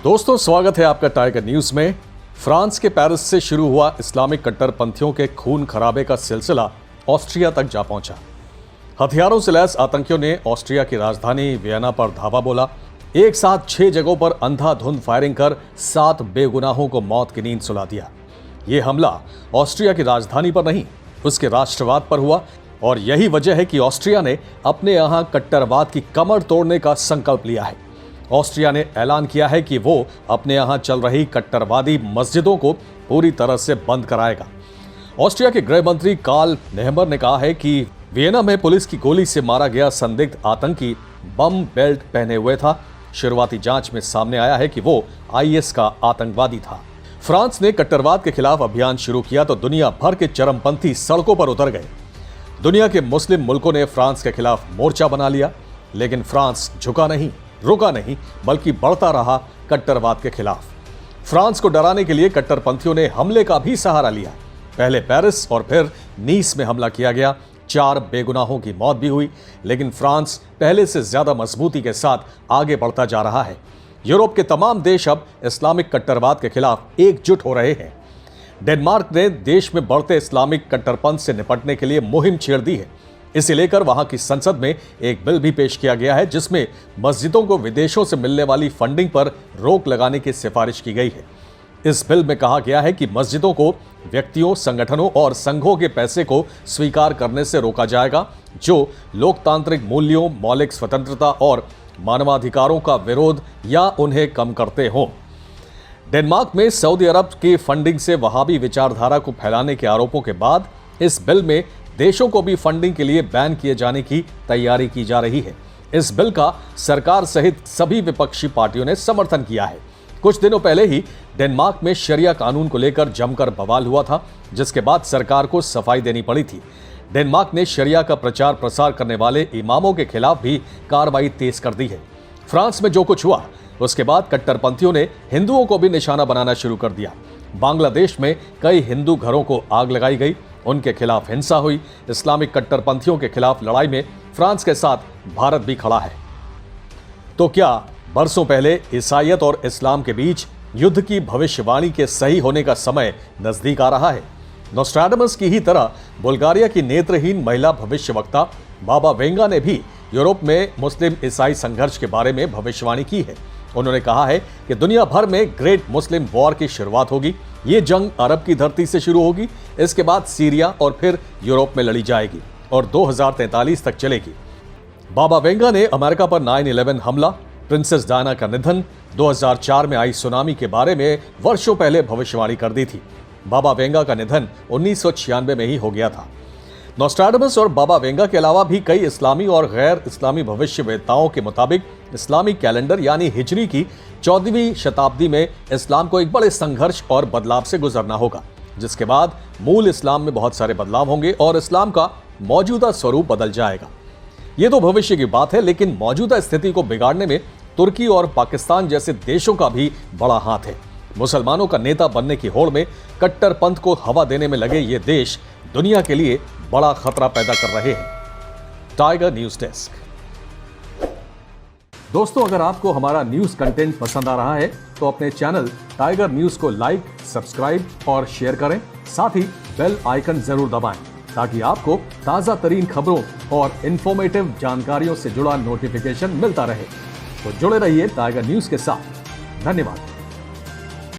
दोस्तों, स्वागत है आपका टाइगर न्यूज में। फ्रांस के पेरिस से शुरू हुआ इस्लामिक कट्टरपंथियों के खून खराबे का सिलसिला ऑस्ट्रिया तक जा पहुंचा। हथियारों से लैस आतंकियों ने ऑस्ट्रिया की राजधानी वियना पर धावा बोला। एक साथ 6 जगहों पर अंधाधुंध फायरिंग कर 7 बेगुनाहों को मौत की नींद सुला दिया। यह हमला ऑस्ट्रिया की राजधानी पर नहीं, उसके राष्ट्रवाद पर हुआ और यही वजह है कि ऑस्ट्रिया ने अपने यहां कट्टरवाद की कमर तोड़ने का संकल्प लिया है। ऑस्ट्रिया ने ऐलान किया है कि वो अपने यहां चल रही कट्टरवादी मस्जिदों को पूरी तरह से बंद कराएगा। ऑस्ट्रिया के गृह मंत्री कार्ल नेहमर ने कहा है कि वियना में पुलिस की गोली से मारा गया संदिग्ध आतंकी बम बेल्ट पहने हुए था। शुरुआती जांच में सामने आया है कि वो आईएस का आतंकवादी था। फ्रांस ने कट्टरवाद के खिलाफ अभियान शुरू किया तो दुनिया भर के चरमपंथी सड़कों पर उतर गए। दुनिया के मुस्लिम मुल्कों ने फ्रांस के खिलाफ मोर्चा बना लिया, लेकिन फ्रांस झुका नहीं, रुका नहीं, बल्कि बढ़ता रहा कट्टरवाद के खिलाफ। फ्रांस को डराने के लिए कट्टरपंथियों ने हमले का भी सहारा लिया। पहले पेरिस और फिर नीस में हमला किया गया। 4 बेगुनाहों की मौत भी हुई, लेकिन फ्रांस पहले से ज्यादा मजबूती के साथ आगे बढ़ता जा रहा है। यूरोप के तमाम देश अब इस्लामिक कट्टरवाद के खिलाफ एकजुट हो रहे हैं। डेनमार्क ने देश में बढ़ते इस्लामिक कट्टरपंथ से निपटने के लिए मुहिम छेड़ दी है। इसे लेकर वहां की संसद में एक बिल भी पेश किया गया है, जिसमें मस्जिदों को विदेशों से मिलने वाली फंडिंग पर रोक लगाने की सिफारिश की गई है। इस बिल में कहा गया है कि मस्जिदों को व्यक्तियों, संगठनों और संघों के पैसे को स्वीकार करने से रोका जाएगा जो लोकतांत्रिक मूल्यों, मौलिक स्वतंत्रता और मानवाधिकारों का विरोध या उन्हें कम करते हों। डेनमार्क में सऊदी अरब की फंडिंग से वहाबी विचारधारा को फैलाने के आरोपों के बाद इस बिल में देशों को भी फंडिंग के लिए बैन किए जाने की तैयारी की जा रही है। इस बिल का सरकार सहित सभी विपक्षी पार्टियों ने समर्थन किया है। कुछ दिनों पहले ही डेनमार्क में शरिया कानून को लेकर जमकर बवाल हुआ था, जिसके बाद सरकार को सफाई देनी पड़ी थी। डेनमार्क ने शरिया का प्रचार प्रसार करने वाले इमामों के खिलाफ भी कार्रवाई तेज कर दी है। फ्रांस में जो कुछ हुआ उसके बाद कट्टरपंथियों ने हिंदुओं को भी निशाना बनाना शुरू कर दिया। बांग्लादेश में कई हिंदू घरों को आग लगाई गई, उनके खिलाफ हिंसा हुई। इस्लामिक कट्टरपंथियों के खिलाफ लड़ाई में फ्रांस के साथ भारत भी खड़ा है। तो क्या बरसों पहले ईसाईयत और इस्लाम के बीच युद्ध की भविष्यवाणी के सही होने का समय नजदीक आ रहा है? नोस्ट्राडमस की ही तरह बुल्गारिया की नेत्रहीन महिला भविष्यवक्ता बाबा वेंगा ने भी यूरोप में मुस्लिम ईसाई संघर्ष के बारे में भविष्यवाणी की है। उन्होंने कहा है कि दुनिया भर में ग्रेट मुस्लिम वॉर की शुरुआत होगी। ये जंग अरब की धरती से शुरू होगी, इसके बाद सीरिया और फिर यूरोप में लड़ी जाएगी और 2043 तक चलेगी। बाबा वेंगा ने अमेरिका पर 9/11 हमला, प्रिंसेस डायना का निधन, 2004 में आई सुनामी के बारे में वर्षों पहले भविष्यवाणी कर दी थी। बाबा वेंगा का निधन 1996 में ही हो गया था। नोस्ट्राडमस और बाबा वेंगा के अलावा भी कई इस्लामी और गैर इस्लामी भविष्यवेत्ताओं के मुताबिक इस्लामिक कैलेंडर यानी हिजरी की 14वीं शताब्दी में इस्लाम को एक बड़े संघर्ष और बदलाव से गुजरना होगा, जिसके बाद मूल इस्लाम में बहुत सारे बदलाव होंगे और इस्लाम का मौजूदा स्वरूप बदल जाएगा। ये तो भविष्य की बात है, लेकिन मौजूदा स्थिति को बिगाड़ने में तुर्की और पाकिस्तान जैसे देशों का भी बड़ा हाथ है। मुसलमानों का नेता बनने की होड़ में कट्टरपंथ को हवा देने में लगे ये देश दुनिया के लिए बड़ा खतरा पैदा कर रहे हैं। Tiger news desk. दोस्तों, अगर आपको हमारा न्यूज कंटेंट पसंद आ रहा है तो अपने चैनल टाइगर न्यूज को लाइक, सब्सक्राइब और शेयर करें। साथ ही बेल आइकन जरूर दबाएं ताकि आपको ताजा तरीन खबरों और इंफॉर्मेटिव जानकारियों से जुड़ा नोटिफिकेशन मिलता रहे। तो जुड़े रहिए टाइगर न्यूज के साथ। धन्यवाद।